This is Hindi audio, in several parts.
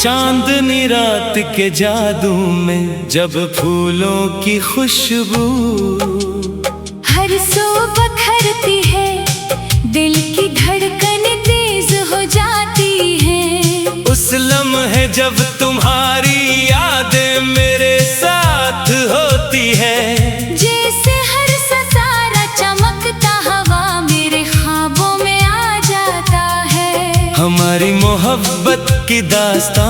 चांदनी रात के जादू में जब फूलों की खुशबू हर सो बखरती है, दिल की धड़कन तेज हो जाती है। उस लम्हे जब तुम्हारी यादें मेरे साथ होती है, जैसे हर सितारा चमकता हवा मेरे ख्वाबों में आ जाता है। हमारी मोहब्बत की दास्तां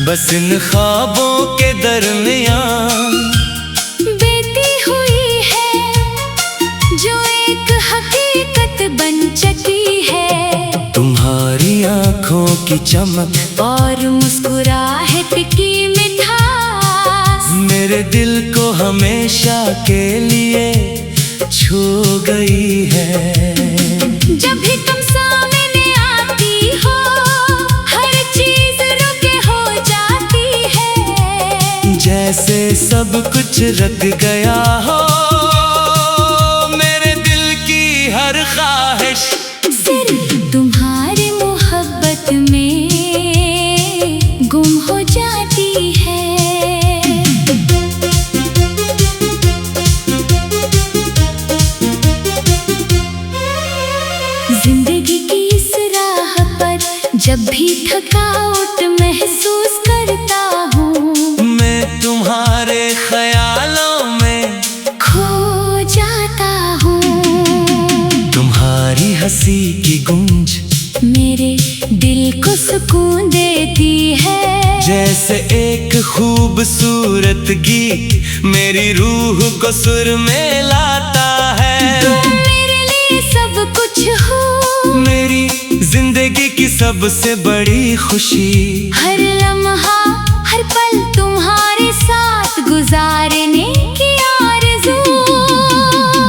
बस इन ख्वाबों के दरमियां बीती हुई है, जो एक हकीकत बन चुकी है। तुम्हारी आंखों की चमक और मुस्कुराहट की मिठास मेरे दिल को हमेशा के लिए छू गई है। जब भी तुम सामने आती हो, हर चीज रुके हो जाती है। जैसे सब कुछ रख गया हो मेरे दिल की हर ख्वाहिश, सिर्फ तुम्हारी मोहब्बत में गुम हो जाती है। जिंदगी की इस राह पर जब भी थकावट महसूस करता हूँ, मैं तुम्हारे ख्यालों में खो जाता हूँ। तुम्हारी हंसी की गूंज मेरे दिल को सुकून देती है। जैसे एक खूबसूरत गीत मेरी रूह को सुर में लाता है। तुम मेरे लिए सब कुछ हो, मेरी जिंदगी की सबसे बड़ी खुशी। हर लम्हा हर पल तुम्हारे साथ गुजारने की आरज़ू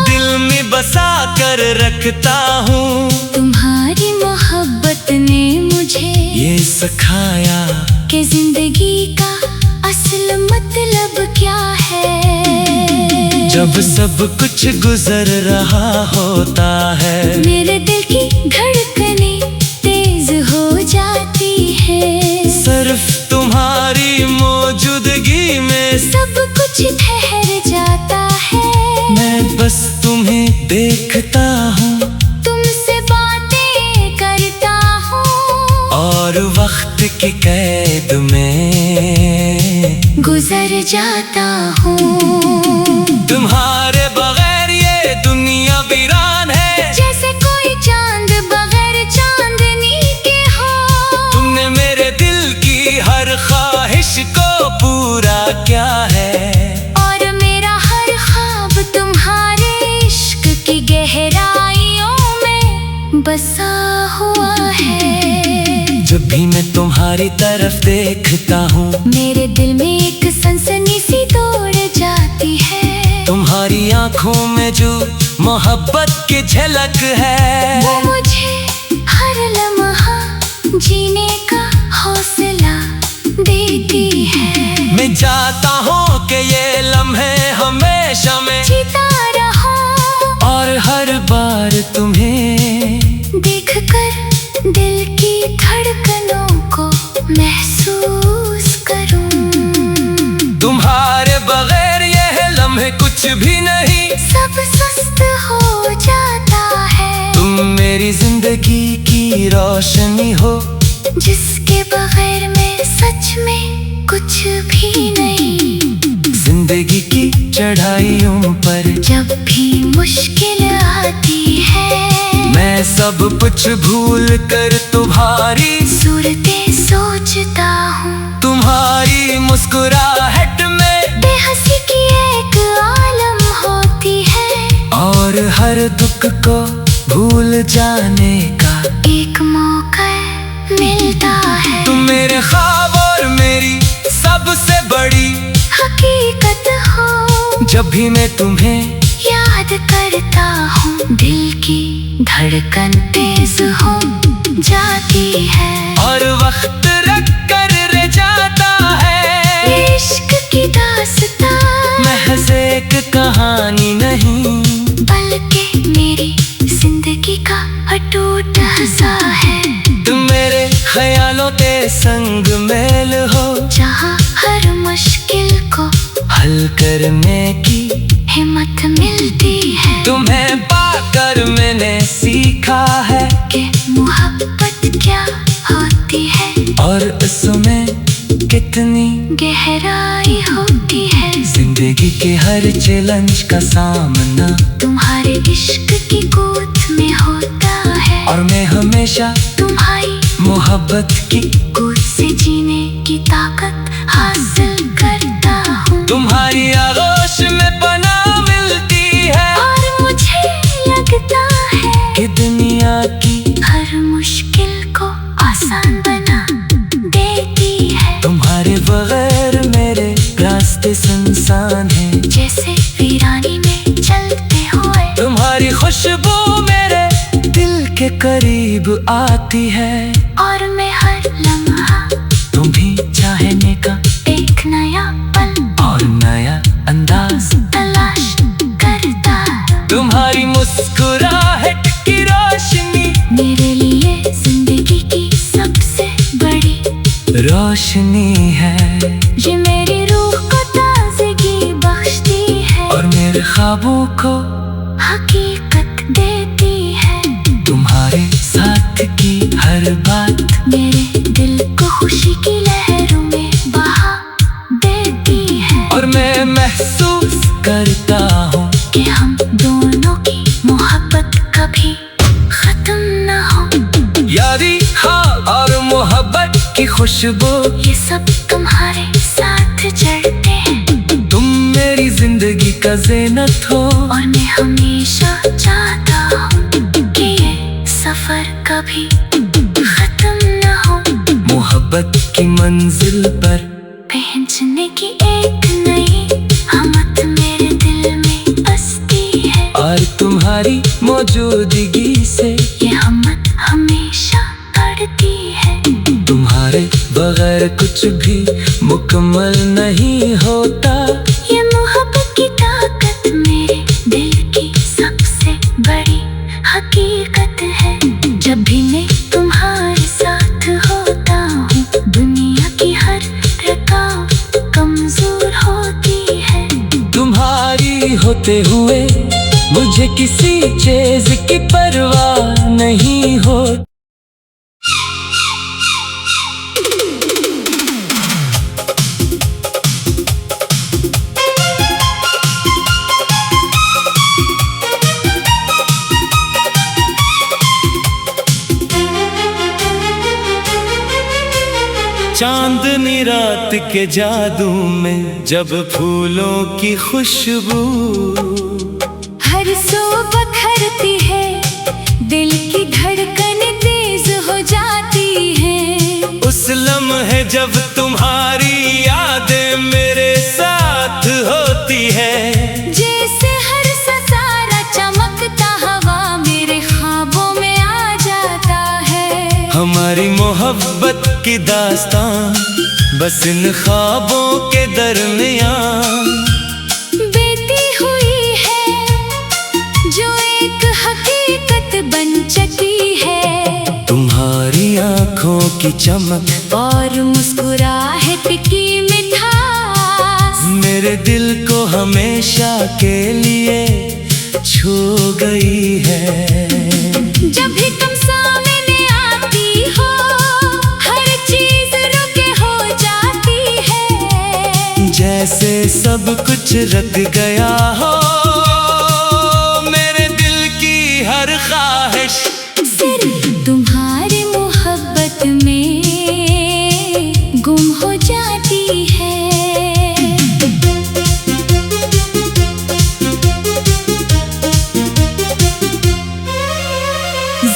दिल में बसा कर रखता हूँ। तुम्हारी मोहब्बत ने मुझे ये सिखाया कि जिंदगी का असल मतलब क्या है। जब सब कुछ गुजर रहा होता है, मेरे दिल की धड़कनें तेज हो जाती है। सिर्फ तुम्हारी मौजूदगी में सब कुछ ठहर जाता है। मैं बस तुम्हें देखता हूँ, तुमसे बातें करता हूँ और वक्त की कैद में गुजर जाता हूँ। तुम्हारे बगैर ये दुनिया वीरान है, जैसे कोई चांद बगैर चांदनी के हो। तुमने मेरे दिल की हर ख्वाहिश को पूरा किया है। और मेरा हर ख्वाब तुम्हारे इश्क की गहराइयों में बसा हुआ है। जब भी मैं तुम्हारी तरफ देखता हूँ, मेरे दिल में एक सनसनी सी दौड़ जाती है। तुम्हारी आंखों में जो मोहब्बत की झलक है, वो मुझे हर लम्हा जीने का हौसला देती है। मैं चाहता हूँ कि ये लम्हे हमेशा में जीता रहूं, और हर बार तुम्हें देखकर दिल की धड़कनों को महसूस करूं। तुम्हारे बगैर यह लम्हे कुछ भी नहीं, सब सुस्त हो जाता है। तुम मेरी जिंदगी की रोशनी हो, जिसके बगैर मैं सच में कुछ भी नहीं। जिंदगी की चढ़ाइयों पर जब भी मुश्किल आती है, मैं सब कुछ भूल कर तुम्हारी सूरतें सोचता हूँ। तुम्हारी मुस्कुराहट में बेहसी की एक आलम होती है, और हर दुख को भूल जाने का एक मौका मिलता है। तुम मेरे ख्वाब और मेरी सबसे बड़ी हकीकत हो, जब भी मैं तुम्हें याद करता हूँ दिल की धड़कन तेज हो जाती है। और वक्त रख कर रह जाता है। इश्क की दास्तां महज एक कहानी नहीं, बल्कि मेरी जिंदगी का अटूट सा है। तुम मेरे ख्यालों के संग मेल हो, जहाँ हर मुश्किल को हल करने की हिम्मत मिलती है। तुम्हें पाकर मैंने सीखा है कि मोहब्बत क्या होती है और उसमें कितनी गहराई होती है। जिंदगी के हर चैलेंज का सामना तुम्हारे इश्क की गोद में होता है, और मैं हमेशा तुम्हारी मोहब्बत की गोद से जीने की ताकत हासिल करता हूँ। तुम्हारी आगोश में पनाह मिलती है, और मुझे लगता है कि दुनिया की हर मुश्किल को आसान बना देती है। तुम्हारे बगैर मेरे रास्ते सुनसान हैं, जैसे वीरानी में चलते हुए तुम्हारी खुशबू मेरे दिल के करीब आती है। और मैं हर लम्हा तुम्हें चाहने का एक नया पल और नया अंदाज तलाश करता। तुम्हारी मुस्कुराहट की रोशनी मेरे लिए जिंदगी की सबसे बड़ी रोशनी है, ये मेरी रूह को ताजगी बख्शती है और मेरे ख्वाबों को हकीकत देती है। तुम्हारे साथ की हर बात मेरे दिल को खुशी की लहरों में बहा देती है, और मैं महसूस करता हूँ कि हम दोनों की मोहब्बत कभी खत्म न हो। यारी हाँ और मोहब्बत की खुशबू, ये सब तुम्हारे साथ जड़ते हैं, तुम मेरी जिंदगी का ज़ीनत हो। और मैं हमेशा चाहता हूँ कि ये सफर कभी खत्म न हो। मोहब्बत की मंजिल पर पहुंचने की एक नई हमत मेरे दिल में बसती है, और तुम्हारी मौजूदगी से ये हमत हमेशा बढ़ती है। तुम्हारे बगैर कुछ भी मुकम्मल नहीं होता। ये मोहब्बत की ताकत मेरे दिल की सबसे बड़ी हकीकत है। जब भी मैं तुम्हारे साथ होता हूँ, दुनिया की हर रकावट कमजोर होती है। तुम्हारी होते हुए मुझे किसी चीज की परवाह नहीं हो। चांदनी रात के जादू में जब फूलों की खुशबू हर सो बखरती है, दिल की धड़कन तेज हो जाती है। उस लम्हे जब तुम्हारी यादें मेरे साथ होती है, जैसे हर सितारा चमकता हवा मेरे ख्वाबों में आ जाता है। हमारी मोहब्बत की दास्तां बस इन ख्वाबों के दरमियान बीती हुई है, जो एक हकीकत बन चुकी है। तुम्हारी आंखों की चमक और मुस्कुराहट की मिठास मेरे दिल को हमेशा के लिए छू गई है। जब भी तुम सामने आती हो, हर चीज रुके हो जाती है। जैसे सब कुछ रख गया हो मेरे दिल की हर ख्वाहिश, सिर्फ तुम्हारी मोहब्बत में गुम हो जाती है।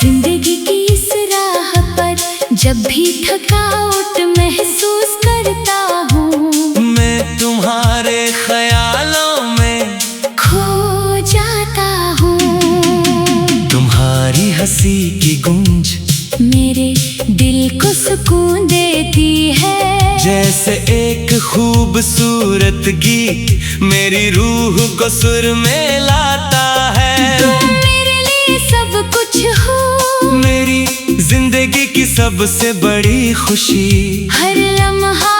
जिंदगी की इस राह पर जब भी थकावट महसूस करता हूँ, मैं तुम्हारे ख्यालों में खो जाता हूँ। तुम्हारी हंसी की गूंज मेरे दिल को सुकून देती है। जैसे एक खूबसूरत गीत मेरी रूह को सुर में लाता है। तुम मेरे लिए सब कुछ हो, मेरी जिंदगी की सबसे बड़ी खुशी। हर लम्हा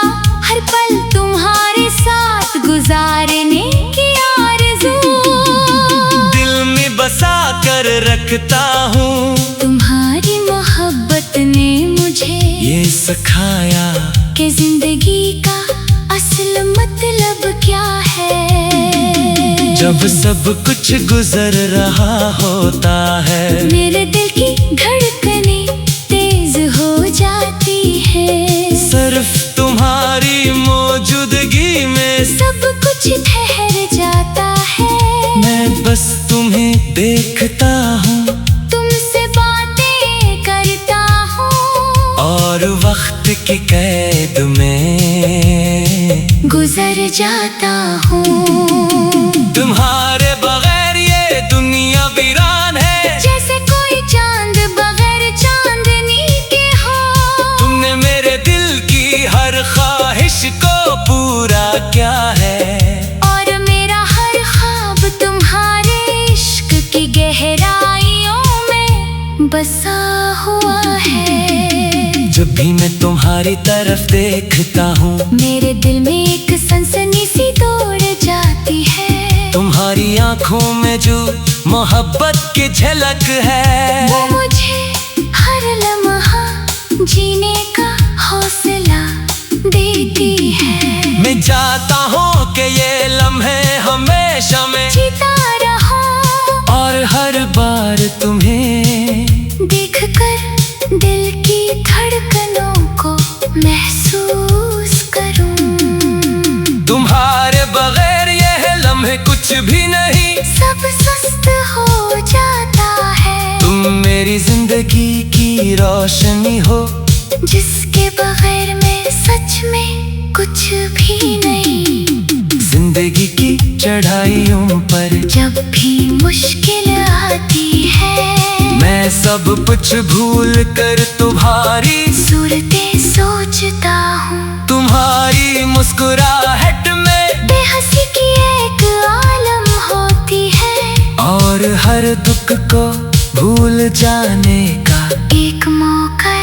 हर पल तुम्हारे साथ गुजारने की आरज़ू दिल में बसा कर रखता हूँ। तुम्हारी मोहब्बत ने मुझे ये सिखाया कि जिंदगी का असल मतलब क्या है। जब सब कुछ गुजर रहा होता है, मेरे दिल की धड़कनें तेज हो जाती है। सिर्फ तुम्हारी मौजूदगी में सब कुछ ठहर जाता है। मैं बस तुम्हें देखता हूँ, तुमसे बातें करता हूँ और वक्त की कैद में गुजर जाता हूँ। तुम्हारे बगैर ये दुनिया वीरान है, जैसे कोई चांद बगैर चांदनी के हो। तुमने मेरे दिल की हर ख्वाहिश को पूरा किया है, और मेरा हर ख्वाब तुम्हारे इश्क की गहराइयों में बसा हुआ है। जब भी मैं तुम्हारी तरफ देखता हूँ, मेरे दिल में एक सनसनी सी दौड़ जाती है। तुम्हारी आंखों में जो मोहब्बत की झलक है, वो मुझे हर लम्हा जीने का हौसला देती है। मैं चाहता हूँ कि ये लम्हे हमेशा में जीता रहूं, और हर बार तुम्हें देखकर दिल की धड़कनों को महसूस करूं। तुम्हारे बगैर यह लम्हे कुछ भी नहीं, सब सुस्त हो जाता है। तुम मेरी जिंदगी की रोशनी हो, जिसके बगैर मैं सच में कुछ भी नहीं। जिंदगी की चढ़ाइयों पर जब भी मुश्किल आती है, मैं सब कुछ भूल कर तुम्हारी सूरतें सोचता हूँ। तुम्हारी मुस्कुराहट में बेहसी की एक आलम होती है, और हर दुख को भूल जाने का एक मौका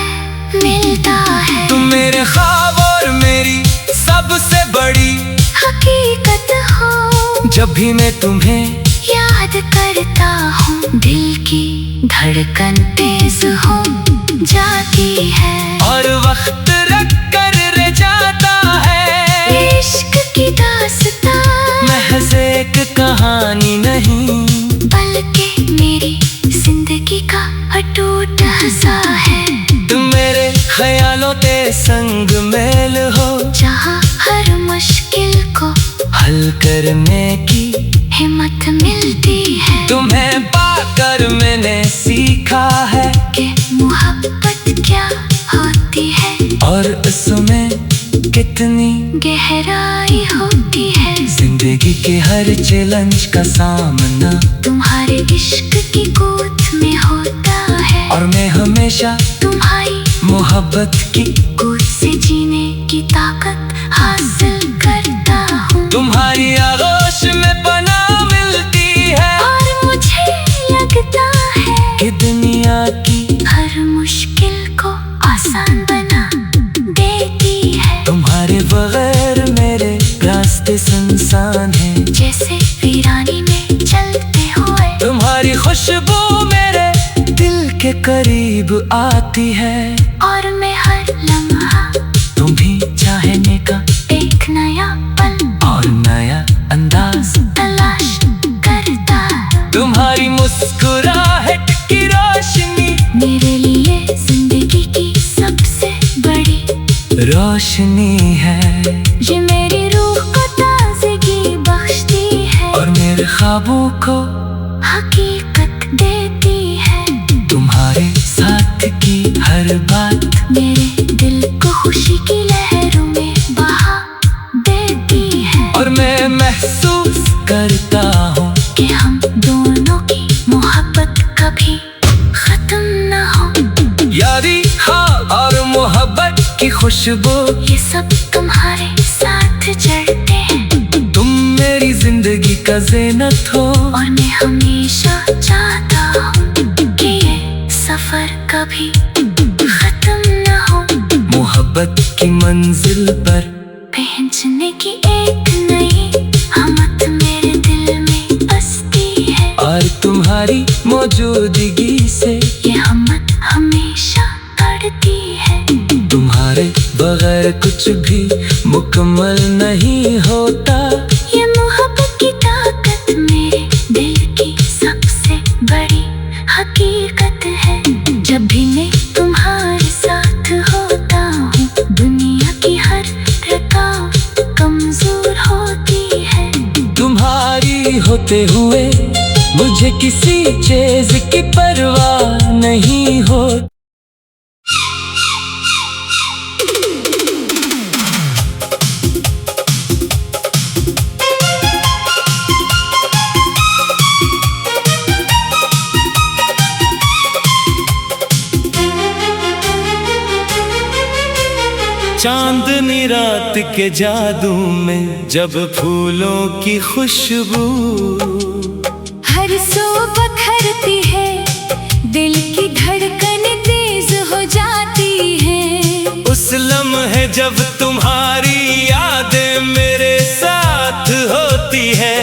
मिलता है। तुम मेरे ख्वाब और मेरी सबसे बड़ी हकीकत हो। जब भी मैं तुम्हें याद करता हूँ, दिल की धड़कन तेज हो जाती है। और वक्त रख कर रह जाता है, इश्क की दास्तां महज एक कहानी नहीं, बल्कि मेरी जिंदगी का अटूट हिस्सा है। तुम मेरे ख्यालों के संग मेल हो, जहाँ हर मुश्किल को हल करने की हिम्मत मिलती है। तुम्हें पाकर मैंने सीखा है कि मोहब्बत क्या होती है, और उसमें कितनी गहराई होती है। जिंदगी के हर चैलेंज का सामना तुम्हारे इश्क की गोद में होता है, और मैं हमेशा तुम्हारी मोहब्बत की गोद से जीने की ताकत हासिल करता हूँ। तुम्हारी आगोश में पनाह मिलती है, और मुझे लगता है कि दुनिया की हर मुश्किल को आसान बना देती है। तुम्हारे बगैर मेरे रास्ते सुनसान हैं, जैसे वीरानी में चलते हुए तुम्हारी खुशबू मेरे दिल के करीब आती है, और मैं हर लम्हा तुम्हें चाहने का एक नया पल और नया अंदाज तलाश करता। तुम्हारी मुस्कुराहट की रोशनी मेरे लिए जिंदगी की सबसे बड़ी रोशनी है, ये मेरी रूह को ताजगी बख्शती है, और मेरे ख्वाबों को हकीकत देती है। तुम्हारे साथ की हर बात मेरे दिल को खुशी की लहरों में बहा देती है, और मैं महसूस करता हूँ कि हम दोनों की मोहब्बत कभी खत्म न हो। यारी हाँ और मोहब्बत की खुशबू, ये सब तुम्हारे साथ चढ़ते हैं, तुम मेरी जिंदगी का ज़ीनत हो, और मैं हमेशा चाहता हूँ कि ये सफर कभी मोहब्बत की मंजिल पर पहुंचने की एक नई हमत मेरे दिल में बसती है। और तुम्हारी मौजूदगी से ये हमत हमेशा बढ़ती है। तुम्हारे बगैर कुछ भी मुकम्मल नहीं होता। ये मोहब्बत की ताकत मेरे दिल की सबसे बड़ी हकीकत है। जब भी मैं तुम्हारे साथ होता हूँ, दुनिया की हर रकावट कमजोर होती है। तुम्हारी होते हुए मुझे किसी चीज की परवाह नहीं हो। चांदनी रात के जादू में जब फूलों की खुशबू हर सो बखरती है, दिल की धड़कन तेज हो जाती है। उस लम्हे जब तुम्हारी यादें मेरे साथ होती है।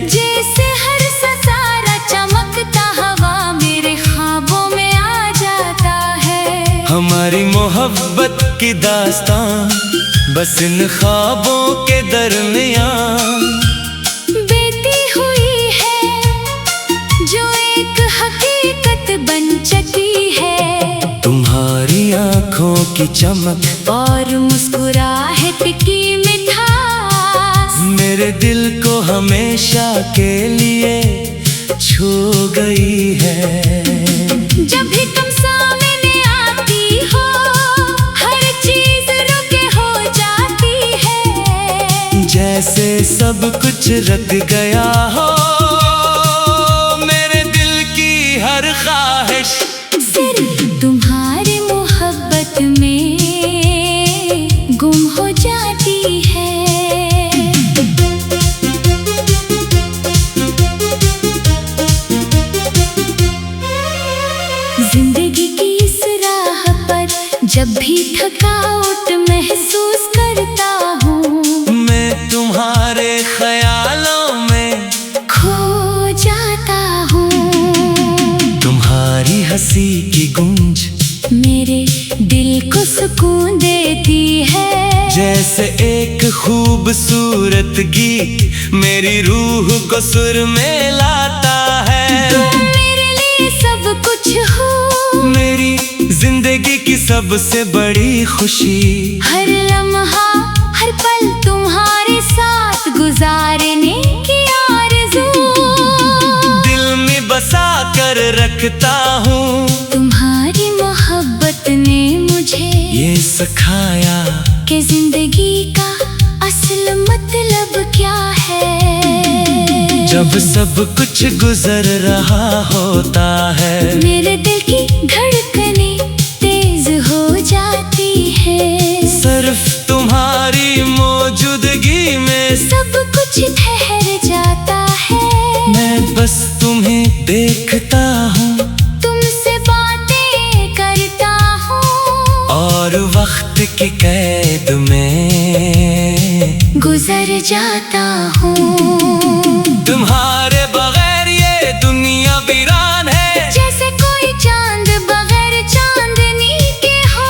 जैसे हर सितारा चमकता हवा मेरे ख्वाबों में आ जाता है। हमारी मोहब्बत की दास्तां बस इन ख्वाबों के दरमियान बीती हुई है, जो एक हकीकत बन चुकी है। तुम्हारी आंखों की चमक और मुस्कुराहट की मिठास मेरे दिल को हमेशा के लिए छू गई है। जब भी तुम सामने आती हो, हर चीज रुके हो जाती है। जैसे सब कुछ रख गया हो मेरे दिल की हर ख्वाहिश। सिर्फ तुम्हारी मोहब्बत में गुम हो जाती है। जिंदगी की इस राह पर जब भी थकावट महसूस करता हूँ, मैं तुम्हारे ख्यालों में खो जाता हूँ। तुम्हारी हंसी की गूंज मेरे दिल को सुकून देती है। जैसे एक खूबसूरत गीत मेरी रूह को सुर में लाता है। तुम मेरे लिए सब कुछ हो, मेरी जिंदगी की सबसे बड़ी खुशी। हर लम्हा हर पल तुम्हारे साथ गुजारने की आरज़ू दिल में बसा कर रखता हूँ। तुम्हारी मोहब्बत ने मुझे ये सिखाया कि जिंदगी का असल मतलब क्या है। जब सब कुछ गुजर रहा होता है, मेरे दिल की धड़कनें तेज हो जाती है। सिर्फ तुम्हारी मौजूदगी में सब कुछ ठहर जाता है। मैं बस तुम्हें देखता हूँ तुमसे बातें करता हूँ और वक्त की कैद में गुजर जाता हूँ। तुम्हारे बगैर ये दुनिया वीरान है। जैसे कोई चांद बगैर चांदनी के हो।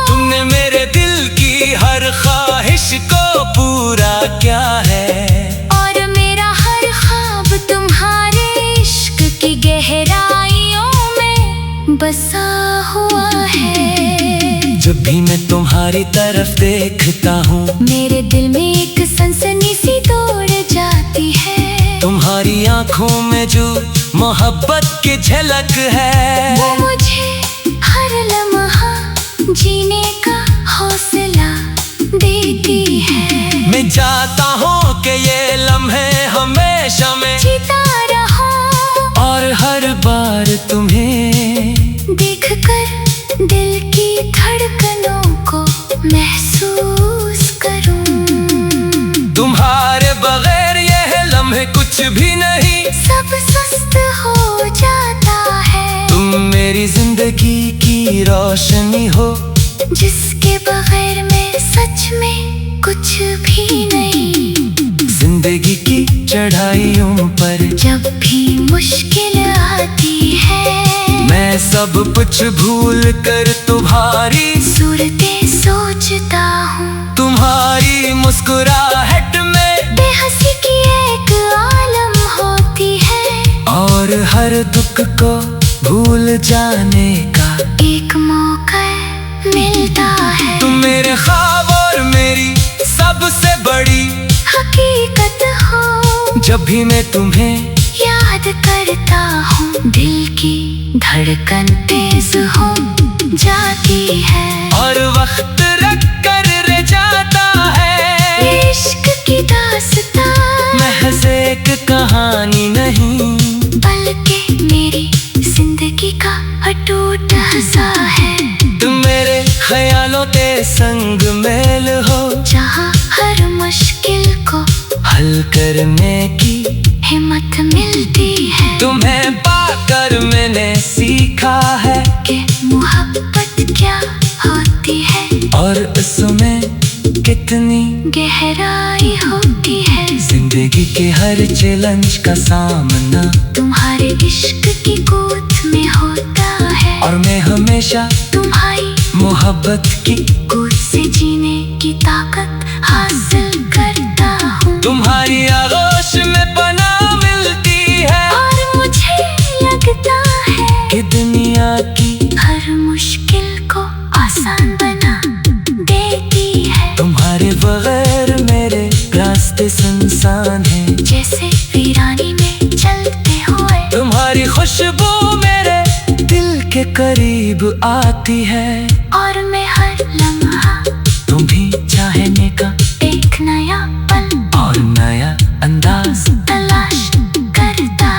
तुमने मेरे दिल की हर ख्वाहिश को पूरा किया है। और मेरा हर ख्वाब तुम्हारे इश्क की गहराइयों में बसा हुआ है। जब भी मैं तुम्हारी तरफ देखता हूँ, मेरे दिल में एक सनसनी सी दौड़ जाती है। तुम्हारी आंखों में जो मोहब्बत की झलक है, वो मुझे हर लम्हा जीने का हौसला देती है। मैं चाहता हूँ कि ये लम्हे हमेशा में जीता रहूं और हर बार तुम्हें देखकर दिल की धड़कनों को महसूस करूं। तुम्हारे बगैर यह लम्हे कुछ भी नहीं। सब सुस्त हो जाता है। तुम मेरी जिंदगी की रोशनी हो, जिसके तेरे बगैर मैं सच में कुछ भी नहीं। जिंदगी की चढ़ाइयों पर जब भी मुश्किल आती है मैं सब कुछ भूल कर तुम्हारी सूरतें सोचता हूँ। तुम्हारी मुस्कुराहट में बेहसी की एक आलम होती है और हर दुख को भूल जाने का एक मौका मिलता है। तुम मेरे ख्वाब और मेरी सबसे बड़ी हकीकत हो। जब भी मैं तुम्हें याद करता हूँ दिल की धड़कन तेज हो जाती है और वक्त रख कर रह जाता है। इश्क की दास्तां महज एक कहानी नहीं बल्कि मेरी जिंदगी का अटूट हिस्सा है। तुम मेरे ख्यालों के संग मेल हो जहाँ हर मुश्किल को हल करने की हिम्मत मिलती है। तुम्हें पाकर मैंने सीखा है कि मोहब्बत क्या होती है और उसमें कितनी गहराई होती है। जिंदगी के हर चैलेंज का सामना तुम्हारे इश्क की गोद में होता है और मैं हमेशा तुम्हारी मोहब्बत की गोद से जीने की ताकत हासिल करता हूँ। तुम्हारी आगोश में पनाह मिलती है और मुझे लगता है कि दुनिया की हर मुश्किल को आसान बना देती है। तुम्हारे बगैर मेरे रास्ते सुनसान हैं। जैसे वीरानी में चलते हुए तुम्हारी खुशबू मेरे दिल के करीब आती है और मैं हर लम्हा तुम भी चाहने का एक नया पल और नया अंदाज तलाश करता।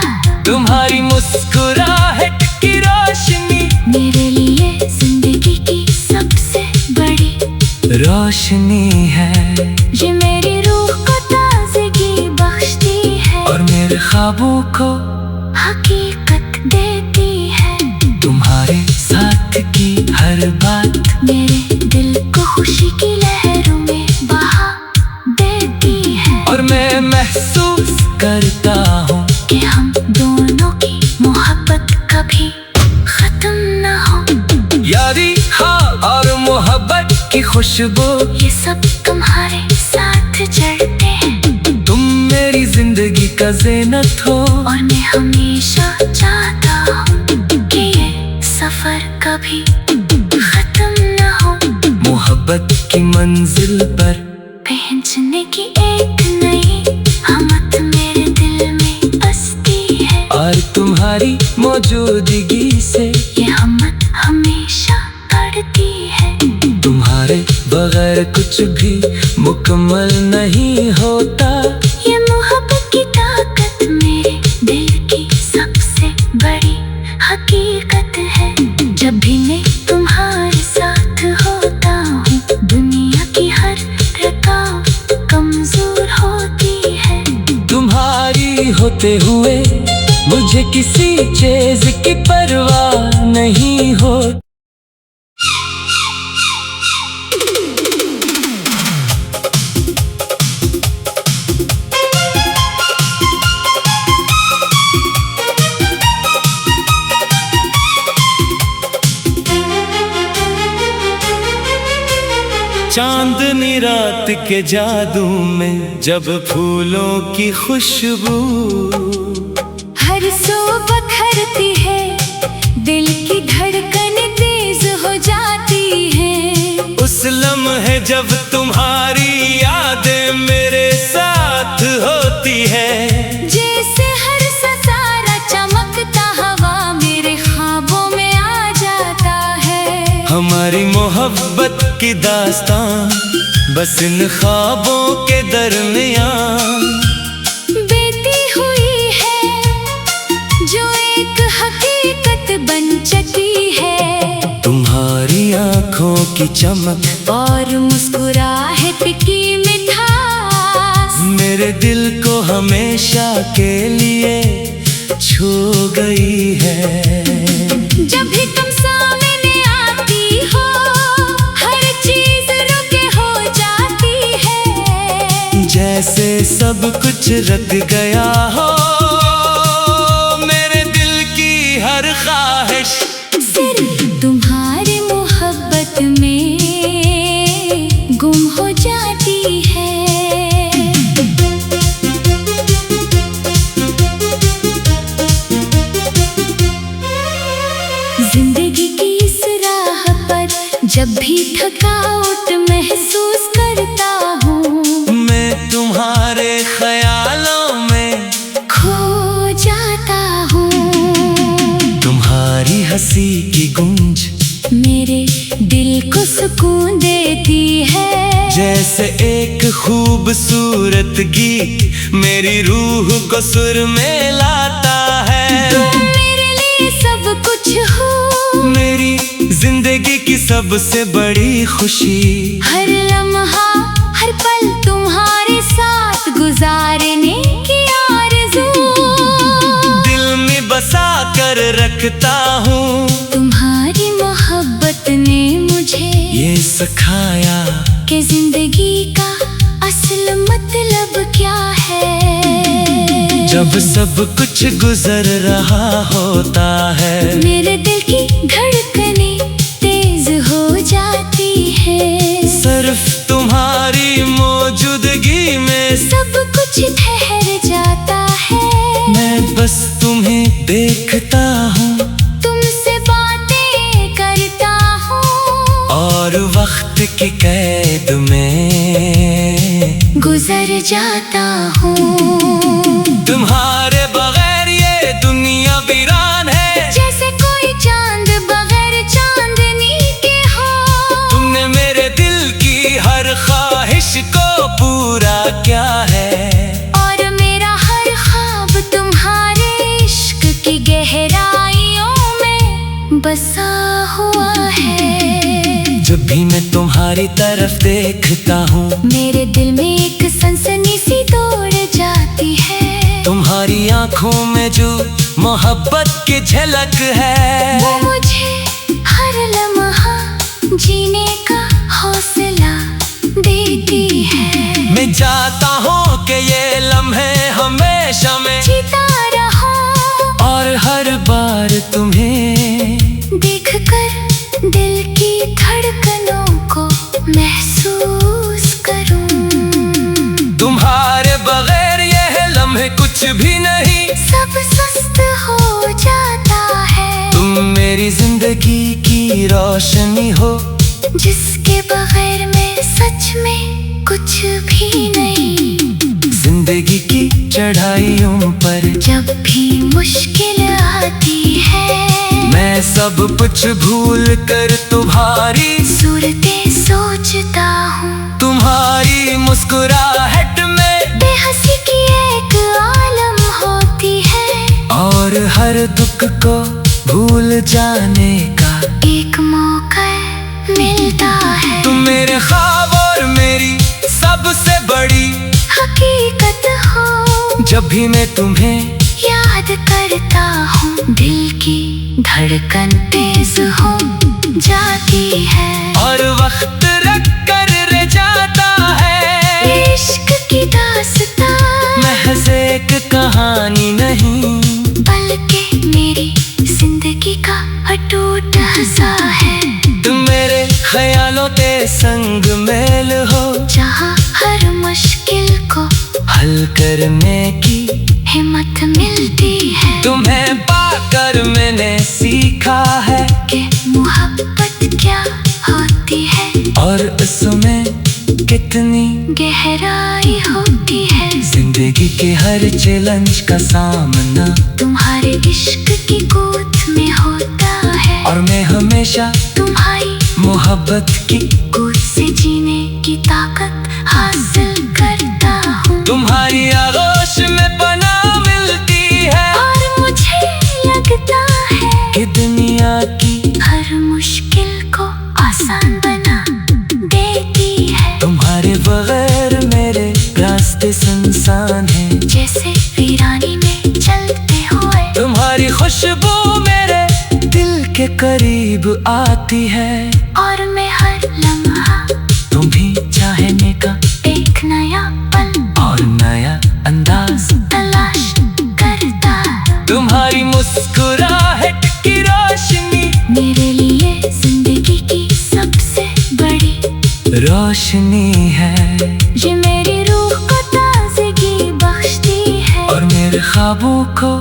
तुम्हारी मुस्कुराहट की रोशनी मेरे लिए जिंदगी की सबसे बड़ी रोशनी है ये मेरी रूह को ताजगी बख्शती है और मेरे ख्वाबों को हकीकत देती है। तुम्हारे साथ की हर बात मेरे दिल को खुशी की लहरों में बहा देती है और मैं महसूस करता हूँ कि हम दोनों की मोहब्बत कभी खत्म न हो। यारी हाँ और मोहब्बत की खुशबू ये सब तुम्हारे साथ चढ़ते हैं तुम मेरी जिंदगी का ज़ीनत हो और मैं हमेशा चाहता हूँ कि ये सफर कभी खत्म न हो। मोहब्बत की मंजिल पर पहुंचने की एक नई हिम्मत मेरे दिल में बसती है और तुम्हारी मौजूदगी से ये हिम्मत हमेशा बढ़ती है। तुम्हारे बगैर कुछ भी मुकम्मल नहीं होता। ये मोहब्बत की ताकत मेरे दिल की सबसे बड़ी हकीकत है। जब भी मैं तुम्हारे साथ होता हूँ दुनिया की हर रकात कमजोर होती है। तुम्हारी होते हुए मुझे किसी चीज की परवाह नहीं हो। चांदनी रात के जादू में जब फूलों की खुशबू हर सो बखरती है दिल की धड़कन तेज हो जाती है। उस लम्हे जब तुम्हारी यादें मेरे साथ होती है जैसे हर सतारा चमकता हवा मेरे ख्वाबों में आ जाता है। हमारी मोहब्बत की दास्तां बस इन ख्वाबों के दरमियान बीती हुई है जो एक हकीकत बन चुकी है। तुम्हारी आंखों की चमक और मुस्कुराहट की मिठास मेरे दिल को हमेशा के लिए छू गई है। जब भी तुम सामने आती हो हर चीज कुछ रख गया हो मेरे दिल की हर ख्वाहिश सिर्फ तुम्हारी मोहब्बत में गुम हो जाती है। जिंदगी की इस राह पर जब भी थकावट महसूस करता हूँ मैं तुम्हारे ख्यालों में खो जाता हूँ। तुम्हारी हंसी की गूंज मेरे दिल को सुकून देती है। जैसे एक खूबसूरत गीत मेरी रूह को सुर में लाता है। तुम मेरे लिए सब कुछ हो, मेरी जिंदगी की सबसे बड़ी खुशी। हर लम्हा हर पल तुम्हारे साथ गुजारने की आरज़ू दिल में बसा कर रखता हूँ। तुम्हारी मोहब्बत ने मुझे ये सिखाया कि जिंदगी का असल मतलब क्या है। जब सब कुछ गुजर रहा होता है मेरे दिल की धड़कनें तेज हो जाती है। सिर्फ तुम्हारी मौजूदगी में सब कुछ ठहर जाता है। मैं बस तुम्हें देखता हूँ, तुमसे बातें करता हूँ और वक्त की कैद में गुजर जाता हूँ। तुम्हारे बगैर ये दुनिया वीरान है। जैसे कोई चांद बगैर चांदनी के हो। तुमने मेरे दिल की हर ख्वाहिश को पूरा किया है। और मेरा हर ख्वाब तुम्हारे इश्क की गहराइयों में बसा हुआ है। जब भी मैं तुम्हारी तरफ देखता हूँ मेरे दिल में एक सनसनी सी दौड़ जाती है। तुम्हारी आंखों में जो मोहब्बत की झलक है वो मुझे हर लम्हा जीने का हौसला देती है। मैं चाहता हूँ कि ये लम्हे हमेशा में जीता रहूं और हर बार तुम्हें देखकर दिल की धड़कनों को महसूस करूं। तुम्हारे बगैर ये लम्हे कुछ भी नहीं। सब सुस्त हो जाता है। तुम मेरी जिंदगी की रोशनी हो, जिसके बगैर मैं सच में कुछ भी नहीं। जिंदगी की चढ़ाइयों पर जब भी मुश्किल आती है मैं सब कुछ भूल कर तुम्हारी सूरतें सोचता हूँ। तुम्हारी मुस्कुराहट में बेहसी की एक आलम होती है। और हर दुख को भूल जाने का एक मौका मिलता है। तुम मेरे ख्वाब और मेरी सबसे बड़ी हकीकत हो। जब भी मैं तुम्हें याद करता हूँ दिल की धड़कन तेज हो जाती है। और वक्त रख कर रह जाता है। ये इश्क की दास्तां महज एक कहानी नहीं बल्कि मेरी जिंदगी का अटूट हिस्सा है। तुम मेरे ख्यालों के संग मेल हो, जहाँ हर मुश्किल को हल करने की हिम्मत मिलती है। तुम्हें पाकर मैंने सीखा है कि मोहब्बत क्या होती है और उसमें कितनी गहराई होती है। जिंदगी के हर चैलेंज का सामना तुम्हारे इश्क की गोद में होता है। और मैं हमेशा तुम्हारी मोहब्बत की गोद से जीने की ताकत हासिल करता हूँ। तुम्हारी आगोश में पनाह मिलती है। और मुझे लगता है कि दुनिया की हर मुश्किल को आसान बना देती है। तुम्हारे बगैर मेरे रास्ते सुनसान हैं। जैसे वीरानी में चलते हुए तुम्हारी खुशबू मेरे दिल के करीब आती है। और मैं हर लम्हा तुम भी चाहने का एक नया पल और नया अंदाज रोशनी है, ये मेरी रूह को ताज़गी बख्शती है और मेरे ख्वाबों को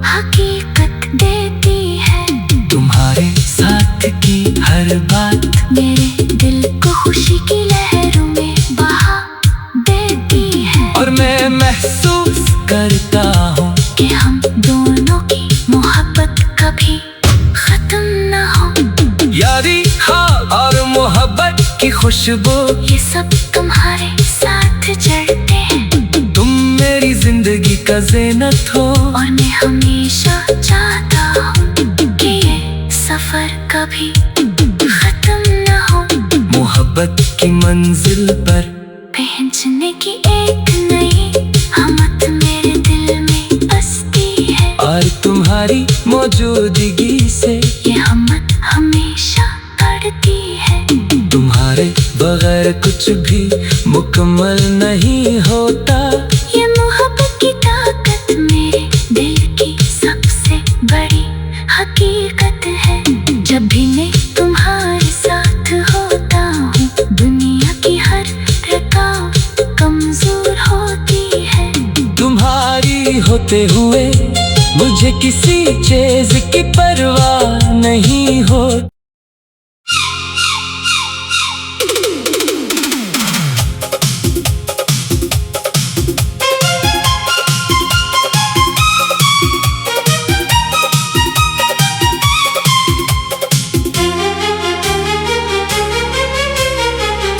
हकीकत देती है। तुम्हारे साथ की हर बात मेरे दिल को खुशी की लहरों में बहा देती है, और मैं महसूस करता हूँ कि हम दोनों की मोहब्बत कभी खत्म न हो। यारी हाँ और मोहब्बत की खुशबू, ये सब तुम्हारे साथ जड़ते हैं, तुम मेरी जिंदगी का ज़ीनत हो। और मैं हमेशा चाहता हूँ कि ये सफर कभी खत्म न हो। मोहब्बत की मंजिल पर पहुंचने की एक नई हमत मेरे दिल में बसती है, और तुम्हारी मौजूदगी से ये हमत हमेशा बढ़ती है। तुम्हारे बगैर कुछ भी मुकम्मल नहीं होता। ये मोहब्बत की ताकत मेरे दिल की सबसे बड़ी हकीकत है। जब भी मैं तुम्हारे साथ होता हूँ, दुनिया की हर रकात कमजोर होती है। तुम्हारी होते हुए मुझे किसी चीज की परवाह नहीं हो।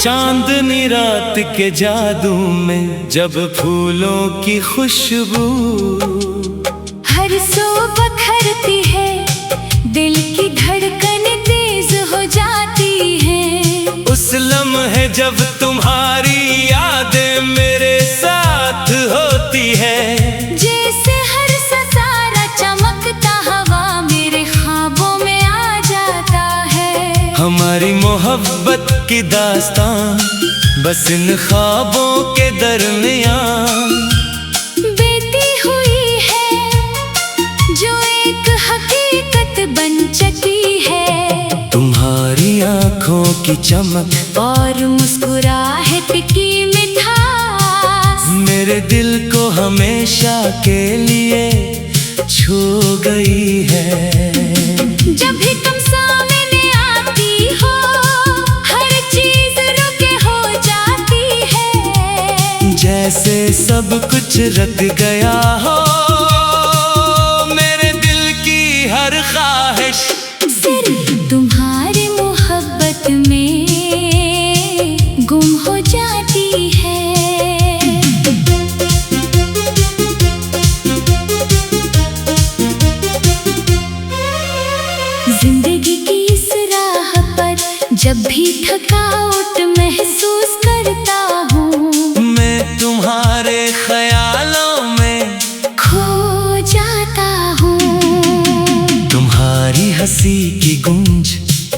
चांदनी रात के जादू में जब फूलों की खुशबू हर सो बखरती है, दिल की धड़कन तेज हो जाती है। उस लम्हे जब तुम्हारी यादें मेरे साथ होती है, जैसे हर सितारा चमकता हवा मेरे ख्वाबों में आ जाता है। हमारी मोहब्बत की दास्तां बस इन ख्वाबों के दरमियान बीती हुई है, जो एक हकीकत बन चुकी है। तुम्हारी आंखों की चमक और मुस्कुराहट की मिठास मेरे दिल को हमेशा के लिए छू गई है। जब भी तुम सामने आती हो, हर चीज रुके हो जाती है। जैसे सब कुछ रख गया हो मेरे दिल की हर ख्वाहिश, सिर्फ तुम्हारी मोहब्बत में गुम हो जाती है। जिंदगी की इस राह पर जब भी थकावट महसूस करता हूँ, मैं तुम्हारे ख्यालों में खो जाता हूँ। तुम्हारी हंसी की गूंज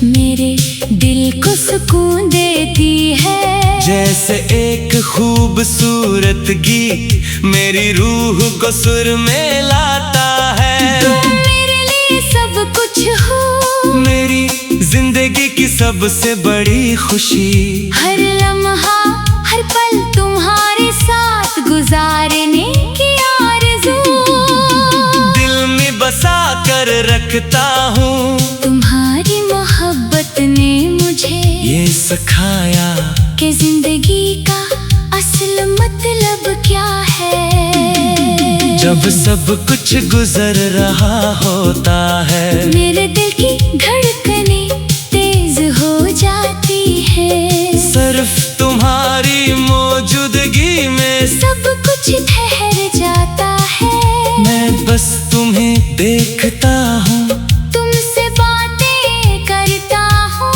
मेरे दिल को सुकून देती है, जैसे एक खूबसूरत गीत मेरी रूह को सुर में लाता है। तुम मेरे लिए सब कुछ हो, मेरी जिंदगी की सबसे बड़ी खुशी, हर लम्हा हर पल तुम्हारे साथ गुजारने की आरज़ू दिल में बसा कर रखता हूँ। तुम्हारी मोहब्बत ने मुझे ये सिखाया कि जिंदगी का असल मतलब क्या है। जब सब कुछ गुजर रहा होता है, मेरे दिल की धड़कनें तेज हो जाती है। सिर्फ तुम्हारी मौजूदगी में सब कुछ ठहर जाता है। मैं बस तुम्हें देखता हूँ, तुमसे बातें करता हूँ,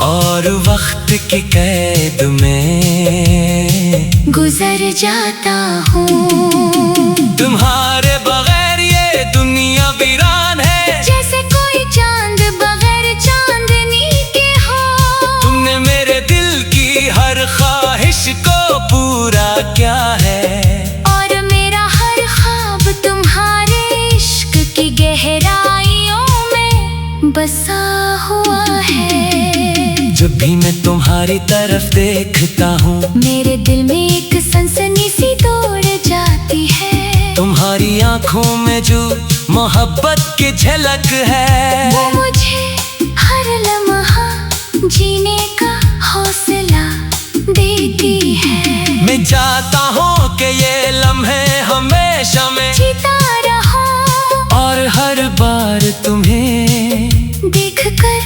और वक्त की कैद में गुजर जाता हूँ। तुम्हारे बगैर ये दुनिया वीरान है, जैसे कोई चांद बगैर चांदनी के हो। तुमने मेरे दिल की हर ख्वाहिश को पूरा किया है, और मेरा हर ख्वाब तुम्हारे इश्क की गहराइयों में बसा हुआ है। जब भी मैं तुम्हारी तरफ देखता हूँ, मेरे दिल में एक सनसनी सी दौड़ जाती है। तुम्हारी आंखों में जो मोहब्बत की झलक है, वो मुझे हर लम्हा जीने का हौसला देती है। मैं चाहता हूँ कि ये लम्हे हमेशा में जीता रहूं, और हर बार तुम्हें देखकर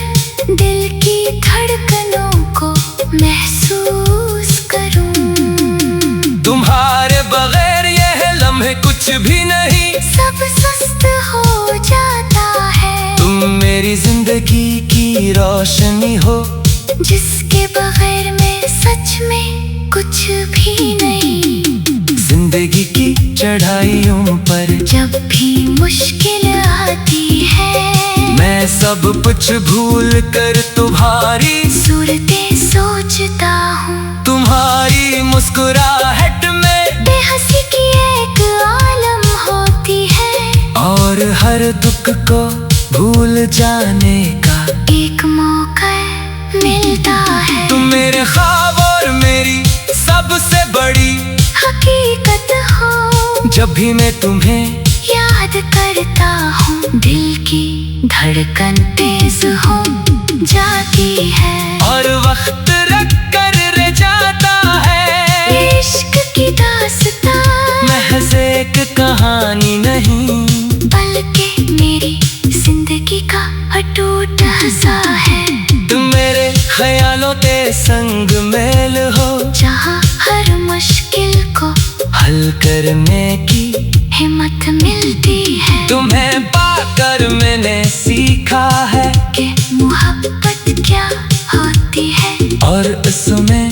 दिल की धड़कनों को महसूस करूं। तुम्हारे बगैर यह लम्हे कुछ भी नहीं, सब सुस्त हो जाता है। तुम मेरी जिंदगी की रोशनी हो, जिसके बगैर मैं सच में कुछ भी नहीं। जिंदगी की चढ़ाइयों पर जब भी मुश्किल आती है, मैं सब कुछ भूल कर तुम्हारी सूरतें सोचता हूँ। तुम्हारी मुस्कुराहट में बेहसी की एक आलम होती है, और हर दुख को भूल जाने का एक मौका मिलता है। तुम मेरे ख्वाब और मेरी सबसे बड़ी हकीकत हो, जब भी मैं तुम्हें याद करता हूँ, दिल की धड़कन तेज हो जाती है। और वक्त रख कर रह जाता है। इश्क की दास्तां महज एक कहानी नहीं, बल्कि मेरी जिंदगी का अटूट हिस्सा है। तुम मेरे ख्यालों के संग मेल हो, जहाँ हर मुश्किल को हल करने की हिम्मत मिलती है। तुम्हें पाकर मैंने सीखा है कि मोहब्बत क्या होती है, और उसमें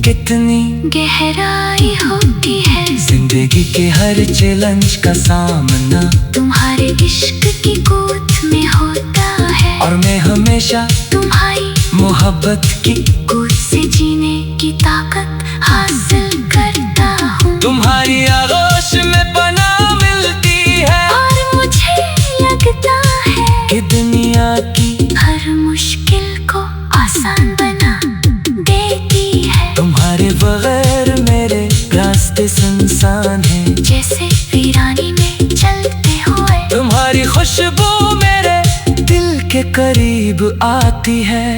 कितनी गहराई होती है। जिंदगी के हर चैलेंज का सामना तुम्हारे इश्क की गोद में होता है, और मैं हमेशा तुम्हारी मोहब्बत की गोद से जीने की ताकत हासिल करता हूँ। तुम्हारी आगोश में पनाह मिलती है, और मुझे लगता है कि दुनिया की हर मुश्किल को आसान बना देती है। तुम्हारे बगैर मेरे रास्ते सुनसान हैं, जैसे वीरानी में चलते हुए तुम्हारी खुशबू मेरे दिल के करीब आती है।